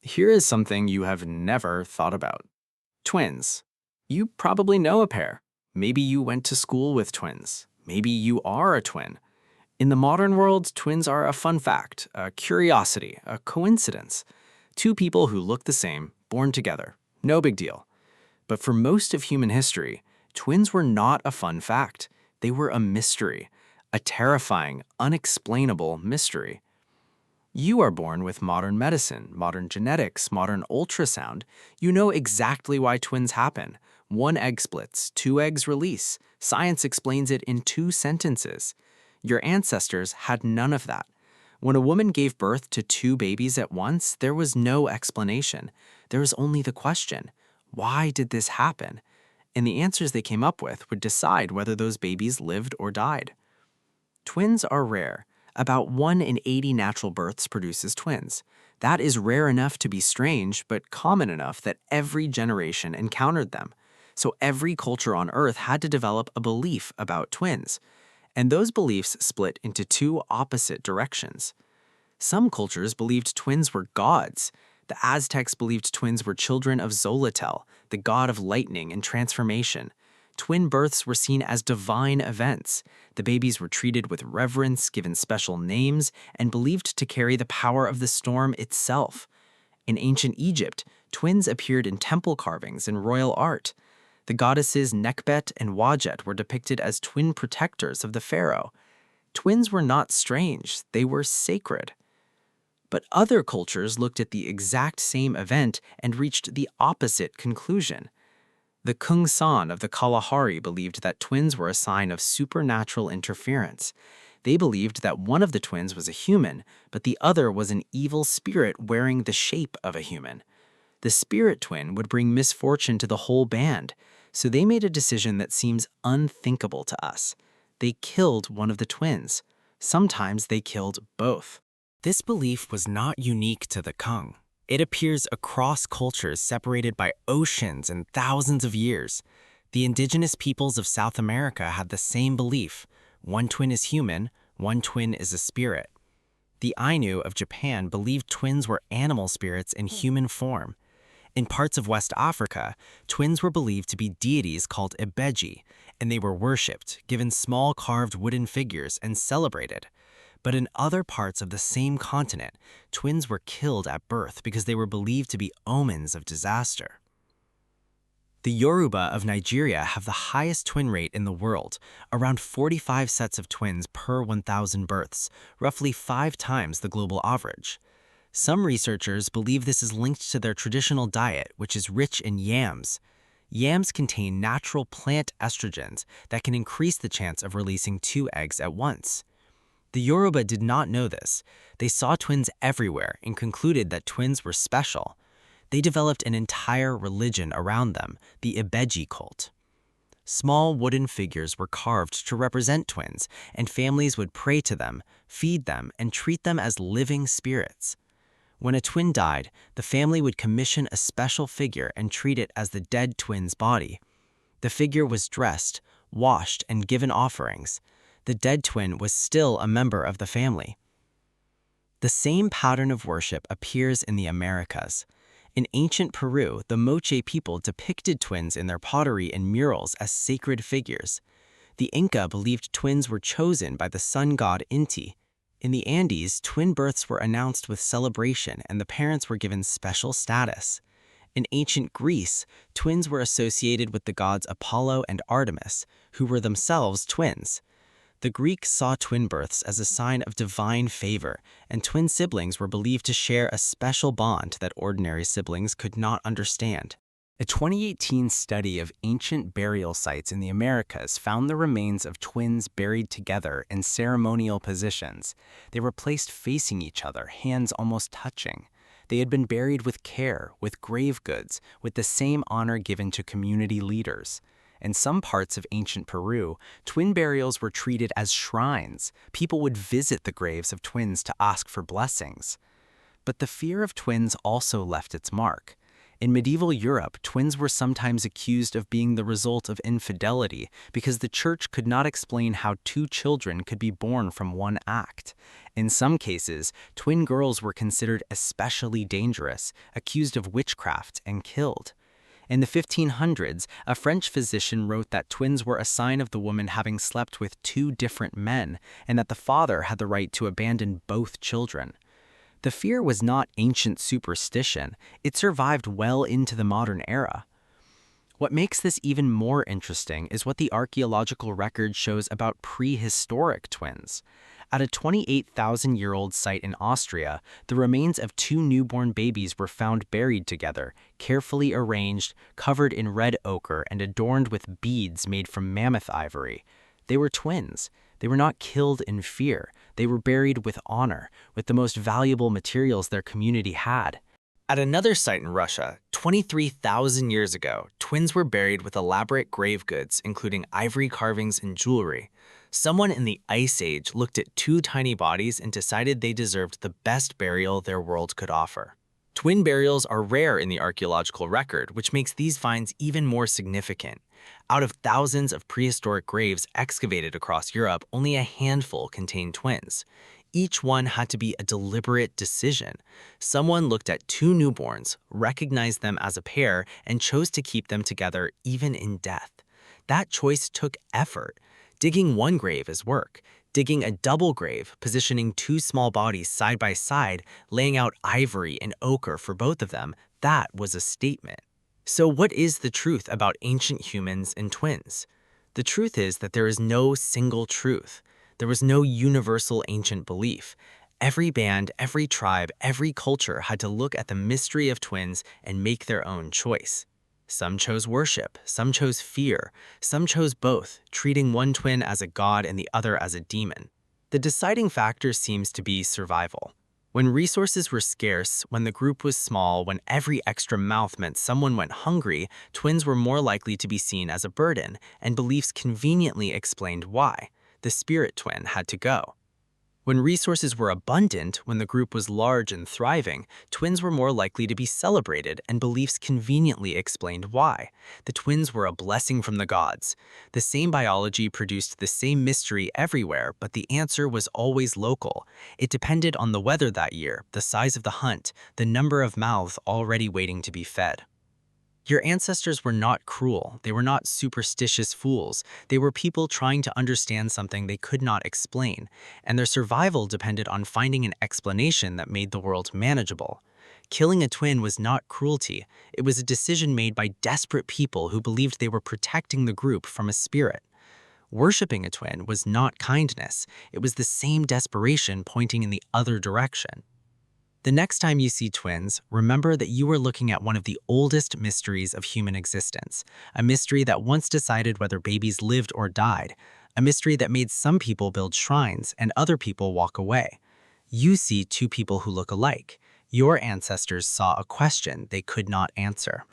Here is something you have never thought about. Twins. You probably know a pair. Maybe you went to school with twins. Maybe you are a twin. In the modern world, twins are a fun fact, a curiosity, a coincidence. Two people who look the same, born together. No big deal. But for most of human history, twins were not a fun fact. They were a mystery, a terrifying, unexplainable mystery. You are born with modern medicine, modern genetics, modern ultrasound. You know exactly why twins happen. One egg splits, two eggs release. Science explains it in 2 sentences. Your ancestors had none of that. When a woman gave birth to 2 babies at once, there was no explanation. There was only the question, why did this happen? And the answers they came up with would decide whether those babies lived or died. Twins are rare. About 1 in 80 natural births produces twins. That is rare enough to be strange, but common enough that every generation encountered them. So every culture on Earth had to develop a belief about twins. And those beliefs split into 2 opposite directions. Some cultures believed twins were gods. The Aztecs believed twins were children of Xolotl, the god of lightning and transformation. Twin births were seen as divine events. The babies were treated with reverence, given special names, and believed to carry the power of the storm itself. In ancient Egypt, twins appeared in temple carvings and royal art. The goddesses Nekbet and Wajet were depicted as twin protectors of the pharaoh. Twins were not strange, they were sacred. But other cultures looked at the exact same event and reached the opposite conclusion. The Kung San of the Kalahari believed that twins were a sign of supernatural interference. They believed that one of the twins was a human, but the other was an evil spirit wearing the shape of a human. The spirit twin would bring misfortune to the whole band, so they made a decision that seems unthinkable to us. They killed one of the twins. Sometimes they killed both. This belief was not unique to the Kung. It appears across cultures separated by oceans and thousands of years. The indigenous peoples of South America had the same belief. One twin is human, one twin is a spirit. The Ainu of Japan believed twins were animal spirits in human form. In parts of West Africa, twins were believed to be deities called Ibeji, and they were worshipped, given small carved wooden figures, and celebrated. But in other parts of the same continent, twins were killed at birth because they were believed to be omens of disaster. The Yoruba of Nigeria have the highest twin rate in the world, around 45 sets of twins per 1,000 births, roughly 5 times the global average. Some researchers believe this is linked to their traditional diet, which is rich in yams. Yams contain natural plant estrogens that can increase the chance of releasing 2 eggs at once. The Yoruba did not know this. They saw twins everywhere and concluded that twins were special. They developed an entire religion around them, the Ibeji cult. Small wooden figures were carved to represent twins, and families would pray to them, feed them, and treat them as living spirits. When a twin died, the family would commission a special figure and treat it as the dead twin's body. The figure was dressed, washed, and given offerings. The dead twin was still a member of the family. The same pattern of worship appears in the Americas. In ancient Peru, the Moche people depicted twins in their pottery and murals as sacred figures. The Inca believed twins were chosen by the sun god Inti. In the Andes, twin births were announced with celebration and the parents were given special status. In ancient Greece, twins were associated with the gods Apollo and Artemis, who were themselves twins. The Greeks saw twin births as a sign of divine favor, and twin siblings were believed to share a special bond that ordinary siblings could not understand. A 2018 study of ancient burial sites in the Americas found the remains of twins buried together in ceremonial positions. They were placed facing each other, hands almost touching. They had been buried with care, with grave goods, with the same honor given to community leaders. In some parts of ancient Peru, twin burials were treated as shrines. People would visit the graves of twins to ask for blessings. But the fear of twins also left its mark. In medieval Europe, twins were sometimes accused of being the result of infidelity because the church could not explain how two children could be born from one act. In some cases, twin girls were considered especially dangerous, accused of witchcraft, and killed. In the 1500s, a French physician wrote that twins were a sign of the woman having slept with two different men, and that the father had the right to abandon both children. The fear was not ancient superstition, it survived well into the modern era. What makes this even more interesting is what the archaeological record shows about prehistoric twins. At a 28,000-year-old site in Austria, the remains of two newborn babies were found buried together, carefully arranged, covered in red ochre, and adorned with beads made from mammoth ivory. They were twins. They were not killed in fear. They were buried with honor, with the most valuable materials their community had. At another site in Russia, 23,000 years ago, twins were buried with elaborate grave goods, including ivory carvings and jewelry. Someone in the Ice Age looked at two tiny bodies and decided they deserved the best burial their world could offer. Twin burials are rare in the archaeological record, which makes these finds even more significant. Out of thousands of prehistoric graves excavated across Europe, only a handful contain twins. Each one had to be a deliberate decision. Someone looked at two newborns, recognized them as a pair, and chose to keep them together even in death. That choice took effort. Digging one grave is work. Digging a double grave, positioning two small bodies side by side, laying out ivory and ochre for both of them, that was a statement. So what is the truth about ancient humans and twins? The truth is that there is no single truth. There was no universal ancient belief. Every band, every tribe, every culture had to look at the mystery of twins and make their own choice. Some chose worship, some chose fear, some chose both, treating one twin as a god and the other as a demon. The deciding factor seems to be survival. When resources were scarce, when the group was small, when every extra mouth meant someone went hungry, twins were more likely to be seen as a burden, and beliefs conveniently explained why. The spirit twin had to go. When resources were abundant, when the group was large and thriving, twins were more likely to be celebrated, and beliefs conveniently explained why. The twins were a blessing from the gods. The same biology produced the same mystery everywhere, but the answer was always local. It depended on the weather that year, the size of the hunt, the number of mouths already waiting to be fed. Your ancestors were not cruel. They were not superstitious fools. They were people trying to understand something they could not explain, and their survival depended on finding an explanation that made the world manageable. Killing a twin was not cruelty. It was a decision made by desperate people who believed they were protecting the group from a spirit. Worshipping a twin was not kindness. It was the same desperation pointing in the other direction. The next time you see twins, remember that you are looking at one of the oldest mysteries of human existence, a mystery that once decided whether babies lived or died, a mystery that made some people build shrines and other people walk away. You see two people who look alike. Your ancestors saw a question they could not answer.